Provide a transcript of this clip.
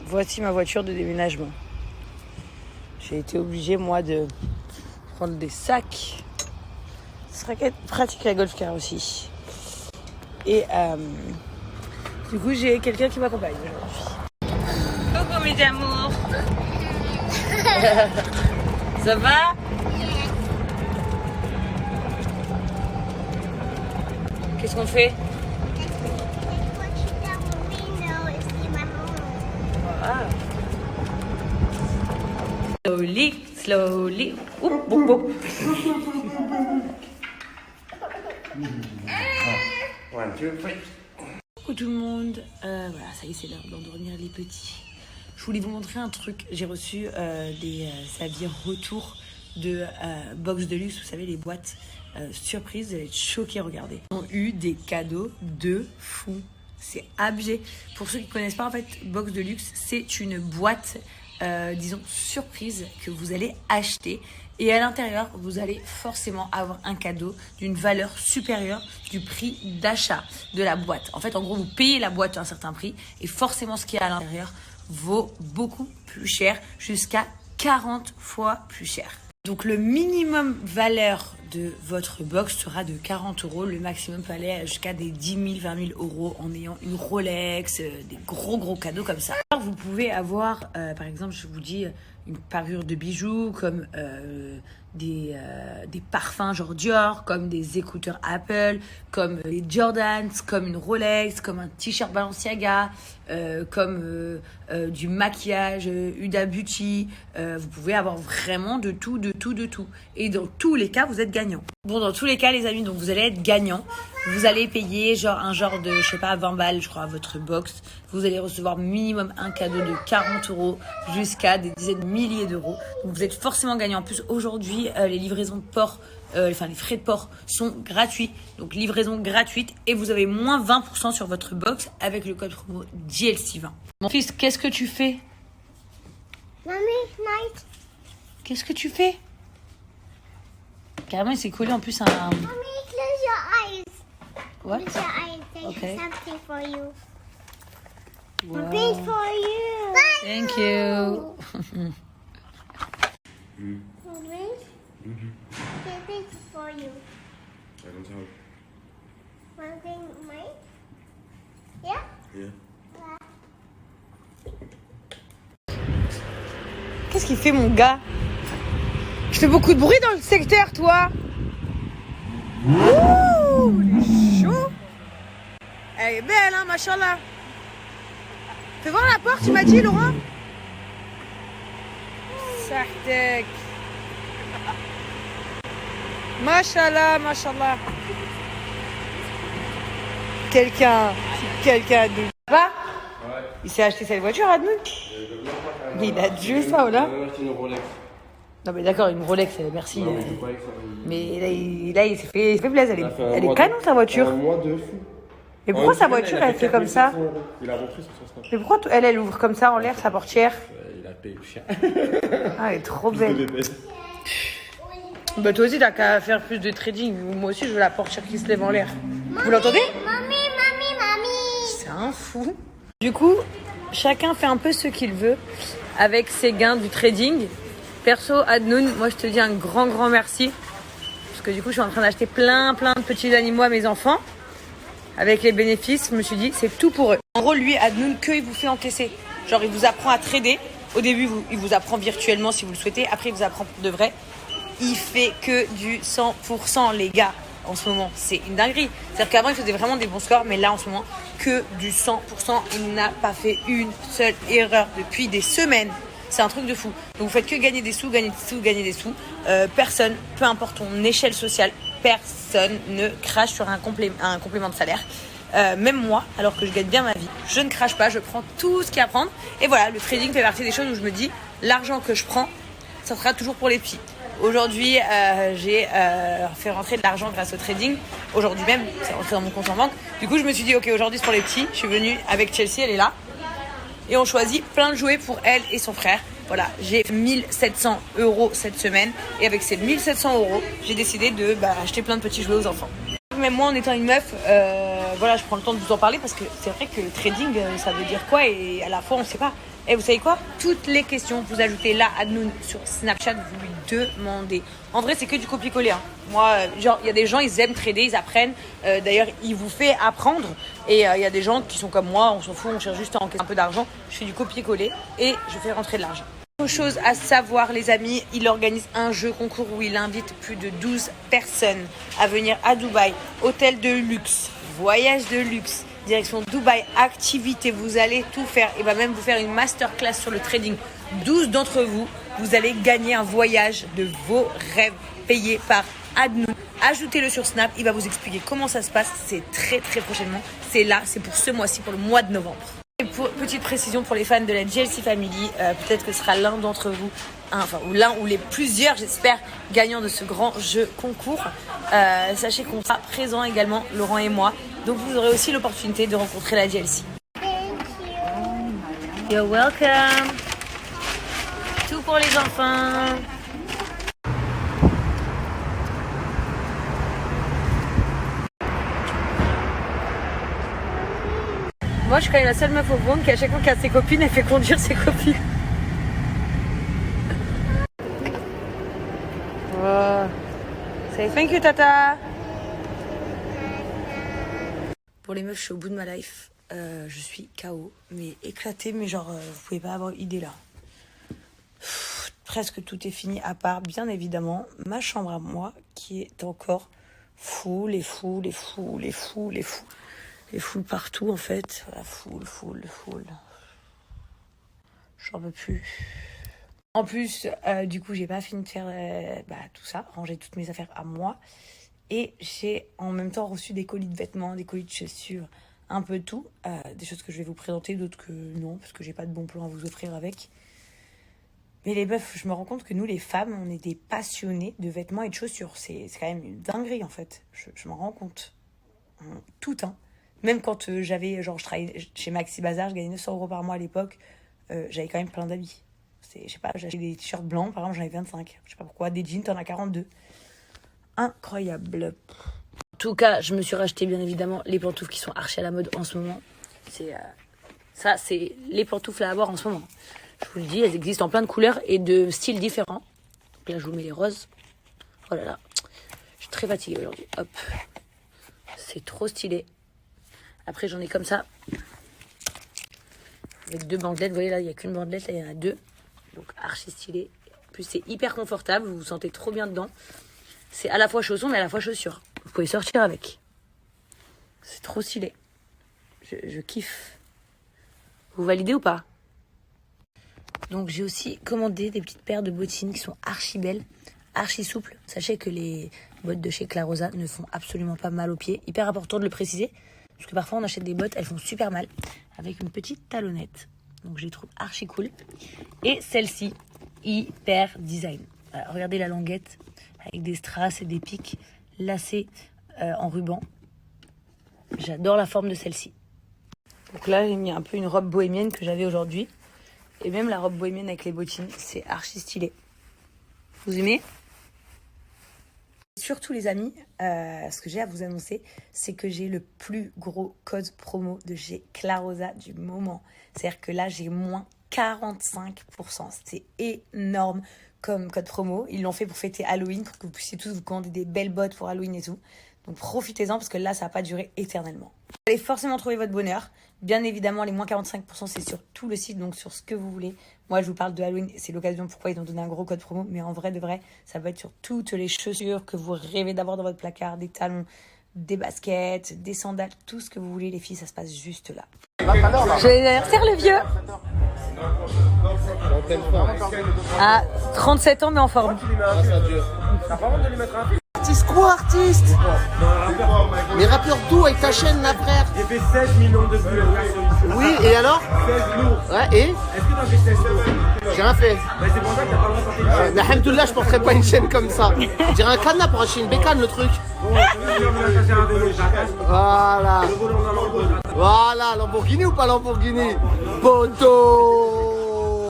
Voici ma voiture de déménagement. J'ai été obligée, moi, de prendre des sacs. Ce serait pratique la Golf Car aussi. Et du coup, j'ai quelqu'un qui m'accompagne aujourd'hui. Coucou mes amours. Ça va? Qu'est-ce qu'on fait? Wow. Slowly, slowly. Oup, oup, oup. Coucou tout le monde. Voilà, ça y est, c'est l'heure d'endormir les petits. Je voulais vous montrer un truc. J'ai reçu des avis retour de Box de Luxe. Vous savez, les boîtes surprises. Vous allez être choqués, regardez. Ils ont eu des cadeaux de fou. C'est abusé. Pour ceux qui ne connaissent pas, en fait, Box de Luxe, c'est une boîte, disons, surprise que vous allez acheter. Et à l'intérieur, vous allez forcément avoir un cadeau d'une valeur supérieure du prix d'achat de la boîte. En fait, en gros, vous payez la boîte à un certain prix et forcément, ce qui est à l'intérieur vaut beaucoup plus cher, jusqu'à 40 fois plus cher. Donc, le minimum valeur de votre box sera de 40 €. Le maximum peut aller jusqu'à des 10 000, 20 000 € en ayant une Rolex, des gros cadeaux comme ça. Alors, vous pouvez avoir, par exemple, je vous dis, une parure de bijoux comme des parfums genre Dior, comme des écouteurs Apple, comme les Jordans, comme une Rolex, comme un t-shirt Balenciaga, comme du maquillage Huda Beauty. Vous pouvez avoir vraiment de tout. Et dans tous les cas, vous êtes gagnant. Bon, dans tous les cas, les amis, donc vous allez être gagnant. Vous allez payer un genre de, je sais pas, 20 balles, je crois, à votre box. Vous allez recevoir minimum un cadeau de 40 € jusqu'à des dizaines de milliers d'euros. Donc vous êtes forcément gagnant. En plus, aujourd'hui, les livraisons de port, les frais de port sont gratuits. Donc livraison gratuite et vous avez moins 20% sur votre box avec le code promo JLC20. Mon fils, qu'est-ce que tu fais? Mommy, night. Qu'est-ce que tu fais? Carrément, il s'est collé en plus un... Mommy, close your eyes. What? Close your eyes. There's Okay. something for you. Wow. Something for you. Thank you. Mommy, something for you. I don't have. Something, mine? Yeah? Yeah. Qu'est-ce qu'il fait, mon gars? Je fais beaucoup de bruit dans le secteur, toi. Ouh, il est chaud. Elle est belle, hein, machallah. Fais voir la porte, tu m'as dit, Laurent? Sartek. Machallah. Quelqu'un de... Va? Ouais. Il s'est acheté cette voiture, Adnou? Il a Dieu, ça, ou là? On a acheté une Rolex. Non mais d'accord, une Rolex, merci. Non, mais je croyais que ça. Mais là il s'est fait plaisir. Elle Ça fait un est mois canon sa voiture. Un mois de fou. Mais pourquoi sa voiture elle fait comme ça? Il a repris sur son snap. Mais pourquoi elle ouvre comme ça en l'air sa portière? Il a payé cher. Ah, elle est trop belle. Bah toi aussi t'as qu'à faire plus de trading. Moi aussi je veux la portière qui se lève en l'air. Vous l'entendez? Mommy. C'est un fou. Du coup, chacun fait un peu ce qu'il veut avec ses gains du trading. Perso, Adnoun, moi je te dis un grand merci. Parce que du coup je suis en train d'acheter plein de petits animaux à mes enfants. Avec les bénéfices, je me suis dit c'est tout pour eux. En gros, lui, Adnoun, il vous fait encaisser. Genre il vous apprend à trader. Au début, il vous apprend virtuellement si vous le souhaitez. Après, il vous apprend pour de vrai. Il fait que du 100%, les gars. En ce moment, c'est une dinguerie. C'est-à-dire qu'avant, il faisait vraiment des bons scores. Mais là, en ce moment, que du 100%. Il n'a pas fait une seule erreur depuis des semaines. C'est un truc de fou. Donc vous faites que gagner des sous. Personne, peu importe ton échelle sociale, personne ne crache sur un complément de salaire. Même moi, alors que je gagne bien ma vie, je ne crache pas, je prends tout ce qu'il y a à prendre. Et voilà, le trading fait partie des choses où je me dis, l'argent que je prends, ça sera toujours pour les petits. Aujourd'hui, j'ai fait rentrer de l'argent grâce au trading. Aujourd'hui même, c'est rentré dans mon compte en banque. Du coup, je me suis dit, ok, aujourd'hui c'est pour les petits. Je suis venue avec Chelsea, elle est là. Et on choisit plein de jouets pour elle et son frère. Voilà, j'ai 1 700 € cette semaine. Et avec ces 1 700 €, j'ai décidé de acheter plein de petits jouets aux enfants. Même moi, en étant une meuf, voilà, je prends le temps de vous en parler parce que c'est vrai que le trading, ça veut dire quoi? Et à la fois, on ne sait pas. Et vous savez quoi? Toutes les questions, vous ajoutez là Adnoun sur Snapchat, vous lui demandez. En vrai, c'est que du copier-coller. Hein. Moi, genre, il y a des gens, ils aiment trader, ils apprennent. D'ailleurs, il vous fait apprendre. Et il y a des gens qui sont comme moi, on s'en fout, on cherche juste à encaisser un peu d'argent. Je fais du copier-coller et je fais rentrer de l'argent. Autre chose à savoir, les amis, il organise un jeu concours où il invite plus de 12 personnes à venir à Dubaï. Hôtel de luxe, voyage de luxe, direction Dubaï, activité, vous allez tout faire. Il va même vous faire une masterclass sur le trading. 12 d'entre vous, vous allez gagner un voyage de vos rêves payé par Adnoun. Ajoutez-le sur Snap, il va vous expliquer comment ça se passe. C'est très très prochainement. C'est là, c'est pour ce mois-ci, pour le mois de novembre. Et petite précision pour les fans de la GLC Family, peut-être que ce sera l'un d'entre vous, ou l'un ou les plusieurs, j'espère, gagnants de ce grand jeu concours. Sachez qu'on sera présents également, Laurent et moi. Donc vous aurez aussi l'opportunité de rencontrer la GLC. Thank you. You're welcome. Tout pour les enfants. Moi, je suis quand même la seule meuf au monde qui, à chaque fois qu'elle a ses copines, elle fait conduire ses copines. Oh. Say thank you, tata. Pour les meufs, je suis au bout de ma life. Je suis KO, mais éclatée, mais genre, vous pouvez pas avoir idée là. Presque tout est fini, à part, bien évidemment, ma chambre à moi, qui est encore full et full et full et full et full. Et full partout en fait. Voilà, full. J'en peux plus. En plus, du coup, j'ai pas fini de faire tout ça, ranger toutes mes affaires à moi. Et j'ai en même temps reçu des colis de vêtements, des colis de chaussures, un peu tout. Des choses que je vais vous présenter, d'autres que non, parce que j'ai pas de bon plan à vous offrir avec. Mais les meufs, je me rends compte que nous, les femmes, on est des passionnés de vêtements et de chaussures. C'est quand même une dinguerie en fait. Je m'en rends compte. Tout, hein. Même quand je travaillais chez Maxi Bazar, je gagnais 900 € par mois à l'époque, j'avais quand même plein d'habits. Je sais pas, j'achetais des t-shirts blancs, par exemple, j'en avais 25. Je sais pas pourquoi, des jeans, t'en as 42. Incroyable. En tout cas, je me suis racheté bien évidemment les pantoufles qui sont archi à la mode en ce moment. Ça, c'est les pantoufles à avoir en ce moment. Je vous le dis, elles existent en plein de couleurs et de styles différents. Donc là, je vous mets les roses. Oh là là, je suis très fatiguée aujourd'hui. Hop, c'est trop stylé. Après, j'en ai comme ça, avec 2 bandelettes. Vous voyez là, il n'y a qu'une bandelette, là, il y en a 2. Donc, archi stylé. En plus, c'est hyper confortable, vous vous sentez trop bien dedans. C'est à la fois chausson, mais à la fois chaussure. Vous pouvez sortir avec. C'est trop stylé. Je kiffe. Vous validez ou pas? Donc, j'ai aussi commandé des petites paires de bottines qui sont archi belles, archi souples. Sachez que les bottes de chez Clarosa ne font absolument pas mal aux pieds. Hyper important de le préciser. Parce que parfois on achète des bottes, elles font super mal. Avec une petite talonnette. Donc je les trouve archi cool. Et celle-ci, hyper design. Alors, regardez la languette. Avec des strass et des pics lacés en ruban. J'adore la forme de celle-ci. Donc là j'ai mis un peu une robe bohémienne que j'avais aujourd'hui. Et même la robe bohémienne avec les bottines, c'est archi stylé. Vous aimez ? Surtout les amis, ce que j'ai à vous annoncer, c'est que j'ai le plus gros code promo de chez Clarosa du moment. C'est-à-dire que là, j'ai moins 45%. C'est énorme comme code promo. Ils l'ont fait pour fêter Halloween, pour que vous puissiez tous vous commander des belles bottes pour Halloween et tout. Donc profitez-en parce que là, ça va pas durer éternellement. Vous allez forcément trouver votre bonheur. Bien évidemment, les moins 45%, c'est sur tout le site, donc sur ce que vous voulez. Moi, je vous parle de Halloween, c'est l'occasion pourquoi ils ont donné un gros code promo. Mais en vrai de vrai, ça va être sur toutes les chaussures que vous rêvez d'avoir dans votre placard, des talons, des baskets, des sandales, tout ce que vous voulez, les filles, ça se passe juste là. Joyeux anniversaire, le vieux! À 37 ans, mais en forme. Artiste quoi, artiste? Mais rappeur d'où avec ta chaîne là, frère? J'ai fait 16 millions de vues. Oui, et alors? 16 jours. Ouais, et? Est-ce que t'as fait 16 jours? J'ai rien fait. Bah c'est pour ça que t'as pas le droit de sortir de chaîne. Mais alhamdoulilah, je porterai pas une chaîne comme ça. Je dirais un cadenas pour acheter une bécane, le truc. Bon, je vais attacher un vélo, j'attache. Voilà. Le volant d'un Lambo. Voilà, Lamborghini ou pas Lamborghini? Poto!